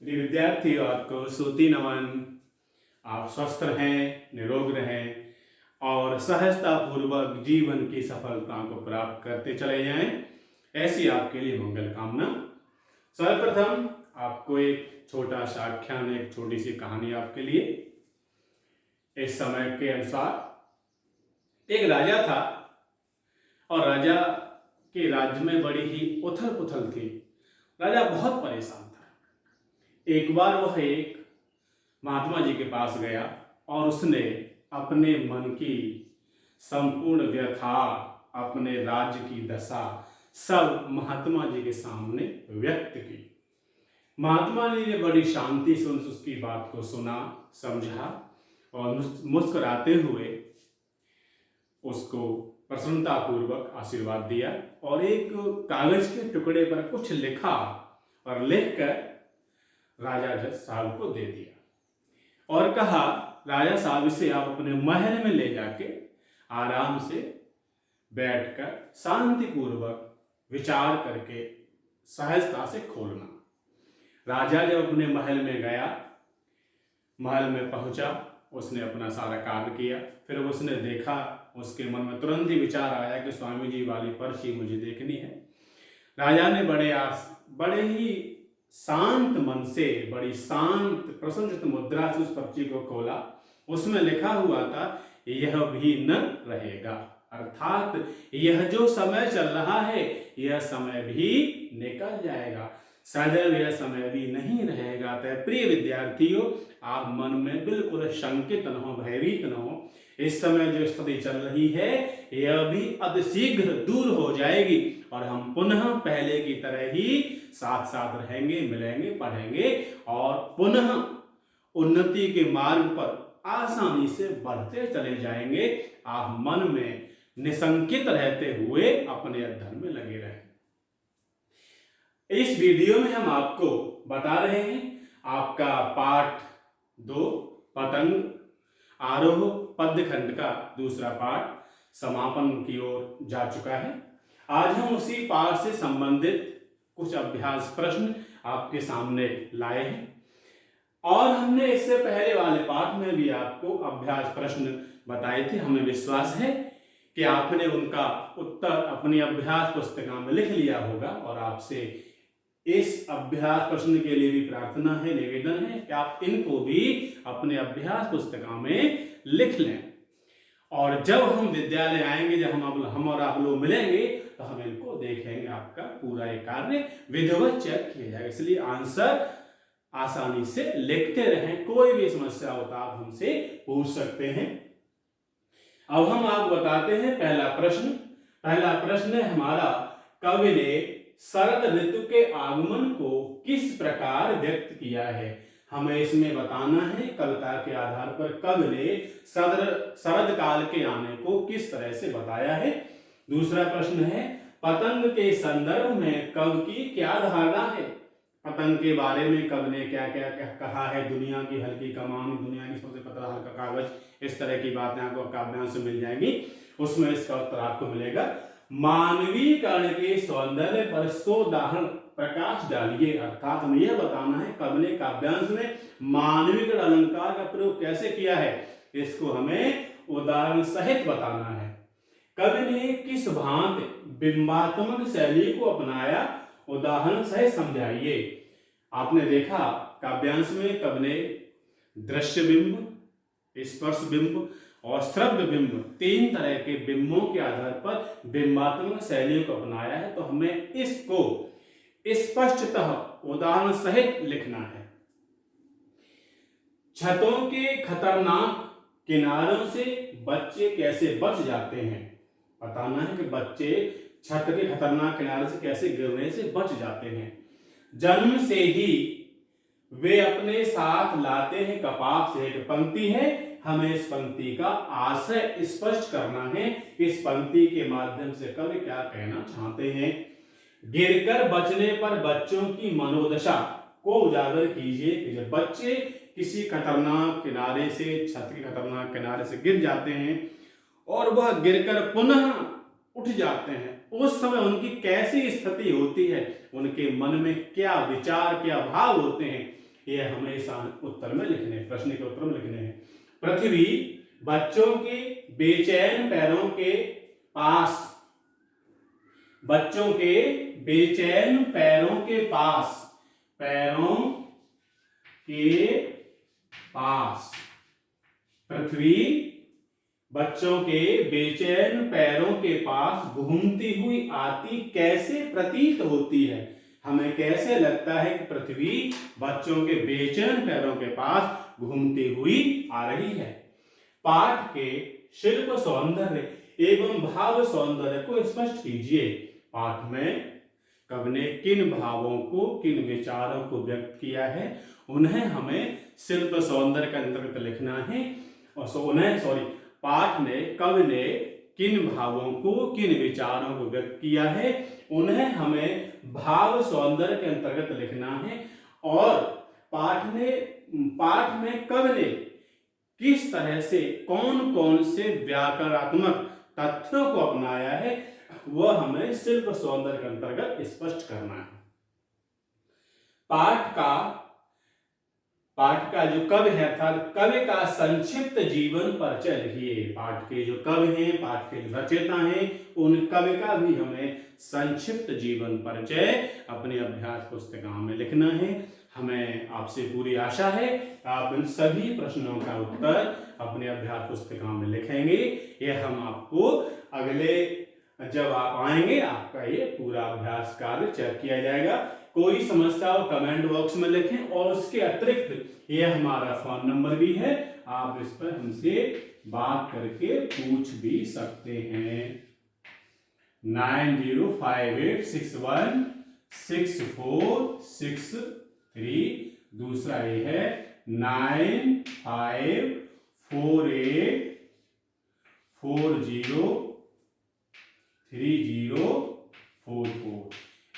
प्रिय विद्यार्थी, आपको सूती नमन। आप स्वस्थ रहें, निरोग रहें और सहजता पूर्वक जीवन की सफलता को प्राप्त करते चले जाएं, ऐसी आपके लिए मंगल कामना। सर्वप्रथम आपको एक छोटा सा आख्यान, एक छोटी सी कहानी आपके लिए। इस समय के अनुसार एक राजा था और राजा के राज्य में बड़ी ही उथल पुथल थी। राजा बहुत परेशान था। एक बार वह एक महात्मा जी के पास गया और उसने अपने मन की संपूर्ण व्यथा, अपने राज्य की दशा सब महात्मा जी के सामने व्यक्त की। महात्मा जी ने बड़ी शांति से उसकी बात को सुना, समझा और मुस्कुराते हुए उसको प्रसन्नता पूर्वक आशीर्वाद दिया और एक कागज के टुकड़े पर कुछ लिखा और लिखकर राजा जज साहब को दे दिया और कहा, राजा साहब, इसे आप अपने महल में ले जाके आराम से बैठकर शांतिपूर्वक विचार करके सहजता से खोलना। राजा जब अपने महल में गया, महल में पहुंचा, उसने अपना सारा कार्य किया। फिर उसने देखा, उसके मन में तुरंत ही विचार आया कि स्वामी जी वाली पर्ची मुझे देखनी है। राजा ने बड़े ही शांत मन से, बड़ी शांत प्रसन्नचित्त मुद्रा से उस पर्ची को खोला। उसमें लिखा हुआ था, यह भी न रहेगा, अर्थात यह जो समय चल रहा है यह समय भी निकल जाएगा, सदैव यह समय भी नहीं रहेगा। तो प्रिय विद्यार्थियों, आप मन में बिल्कुल शंकित न हो, भयभीत न हो। इस समय जो स्थिति चल रही है यह भी अतिशीघ्र दूर हो जाएगी और हम पुनः पहले की तरह ही साथ साथ रहेंगे, मिलेंगे, पढ़ेंगे और पुनः उन्नति के मार्ग पर आसानी से बढ़ते चले जाएंगे। आप मन में निशंकित रहते हुए अपने अध्ययन में लगे रहें। इस वीडियो में हम आपको बता रहे हैं आपका पाठ 2 पतंग आरोह पद्य खंड का दूसरा पाठ समापन की ओर जा चुका है। आज हम उसी पाठ से संबंधित कुछ अभ्यास प्रश्न आपके सामने लाए हैं और हमने इससे पहले वाले पाठ में भी आपको अभ्यास प्रश्न बताए थे। हमें विश्वास है कि आपने उनका उत्तर अपनी अभ्यास पुस्तिका में लिख लिया होगा और आपसे इस अभ्यास प्रश्न के लिए भी प्रार्थना है, निवेदन है कि आप इनको भी अपने अभ्यास पुस्तिका में लिख लें और जब हम विद्यालय आएंगे, जब हम और आप लोग मिलेंगे तो हम इनको देखेंगे। आपका पूरा ये कार्य विधिवत चेक किया जाएगा, इसलिए आंसर आसानी से लिखते रहें। कोई भी समस्या होता आप हमसे पूछ सकते हैं। अब हम आपको बताते हैं पहला प्रश्न है हमारा, कवि ने शरद ऋतु के आगमन को किस प्रकार व्यक्त किया है। हमें इसमें बताना है कविता के आधार पर कवि ने शरद काल के आने को किस तरह से बताया है। दूसरा प्रश्न है, पतंग के संदर्भ में कवि की क्या धारणा है। पतंग के बारे में कवि ने क्या क्या कहा है। दुनिया की हल्की कमान, दुनिया की सबसे पतला हल्का कागज, इस तरह की बातें आपको काव्यांश से मिल जाएंगी। उसमें इसका उत्तर आपको मिलेगा। मानवीकरण के सौंदर्य पर सोदाहरण प्रकाश डालिए, अर्थात हमें यह बताना है कवि ने काव्यांश में मानवीकरण अलंकार का प्रयोग कैसे किया है, इसको हमें उदाहरण सहित बताना है। कवि ने किस भांति बिंबात्मक शैली को अपनाया, उदाहरण सहित समझाइए। आपने देखा काव्यांश में कवि ने दृश्य बिंब, स्पर्श बिंब और श्रव्य बिंब, 3 तरह के बिंबों के आधार पर बिंबात्मक शैलियों को अपनाया है। तो हमें इसको स्पष्टतः उदाहरण सहित लिखना है। छतों के खतरनाक किनारों से बच्चे कैसे बच जाते हैं, बताना है कि बच्चे छत के खतरनाक किनारे से कैसे गिरने से बच जाते हैं। जन्म से ही वे अपने साथ लाते हैं कपास से, एक पंक्ति है, हमें इस पंक्ति का आशय स्पष्ट करना है। इस पंक्ति के माध्यम से कवि क्या कहना चाहते हैं। गिरकर बचने पर बच्चों की मनोदशा को उजागर कीजिए कि जब बच्चे किसी खतरनाक किनारे से, छत के खतरनाक किनारे से गिर जाते हैं और वह गिरकर पुनः उठ जाते हैं, उस समय उनकी कैसी स्थिति होती है, उनके मन में क्या विचार, क्या भाव होते हैं, ये हमेशा उत्तर में लिखने, प्रश्न के उत्तर में लिखने हैं। पृथ्वी बच्चों के बेचैन पैरों के पास, बच्चों के बेचैन पैरों के पास, पैरों के पास, पृथ्वी बच्चों के बेचैन पैरों के पास घूमती हुई आती कैसे प्रतीत होती है। हमें कैसे लगता है कि पृथ्वी बच्चों के बेचैन पैरों के पास घूमती हुई आ रही है। पाठ के शिल्प सौंदर्य एवं भाव सौंदर्य को स्पष्ट कीजिए। पाठ में कवि ने किन भावों को, किन विचारों को व्यक्त किया है, उन्हें हमें शिल्प सौंदर्य के अंतर्गत लिखना है। और पाठ में कवि ने किन भावों को, किन विचारों को व्यक्त किया है, उन्हें हमें भाव सौंदर्य के अंतर्गत लिखना है। और पाठ में कवि ने किस तरह से कौन कौन से व्याकरणात्मक तथ्यों को अपनाया है, वह हमें शिल्प सौंदर्य के अंतर्गत स्पष्ट करना है। पाठ का जो कवि है, अर्थात कवि का संक्षिप्त जीवन परिचय लिखिए। पाठ के जो कवि हैं, पाठ के जो रचयिता हैं, उन कवि का भी हमें संक्षिप्त जीवन परिचय अपने अभ्यास पुस्तिका में लिखना है। हमें आपसे पूरी आशा है आप इन सभी प्रश्नों का उत्तर अपने अभ्यास पुस्तिका में लिखेंगे। यह हम आपको अगले, जब आप आएंगे, आपका ये पूरा अभ्यास कार्य चेक किया जाएगा। कोई समस्या हो कमेंट बॉक्स में लिखें, और उसके अतिरिक्त ये हमारा फोन नंबर भी है, आप इस पर हमसे बात करके पूछ भी सकते हैं। 9058616463। दूसरा ये है 9548403044।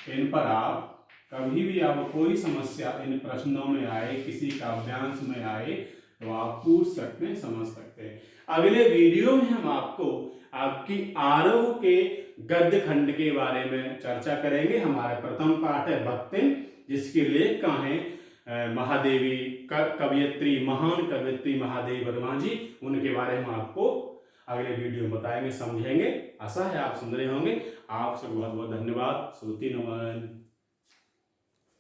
इन पर आप कभी भी आपको कोई समस्या इन प्रश्नों में आए, किसी काव्यांश में आए, तो आप पूछ सकते हैं, समझ सकते हैं। अगले वीडियो में हम आपको आपकी आरोह के गद्य खंड के बारे में चर्चा करेंगे। हमारा प्रथम पाठ है भक्तिम, जिसके लेखक हैं महादेवी कवयित्री, महान कवयित्री महादेवी वर्मा जी। उनके बारे में आपको अगले वीडियो में बताएंगे, समझेंगे। आशा है आप सुन रहे होंगे। आप सबको बहुत बहुत धन्यवाद। श्रुति नमन।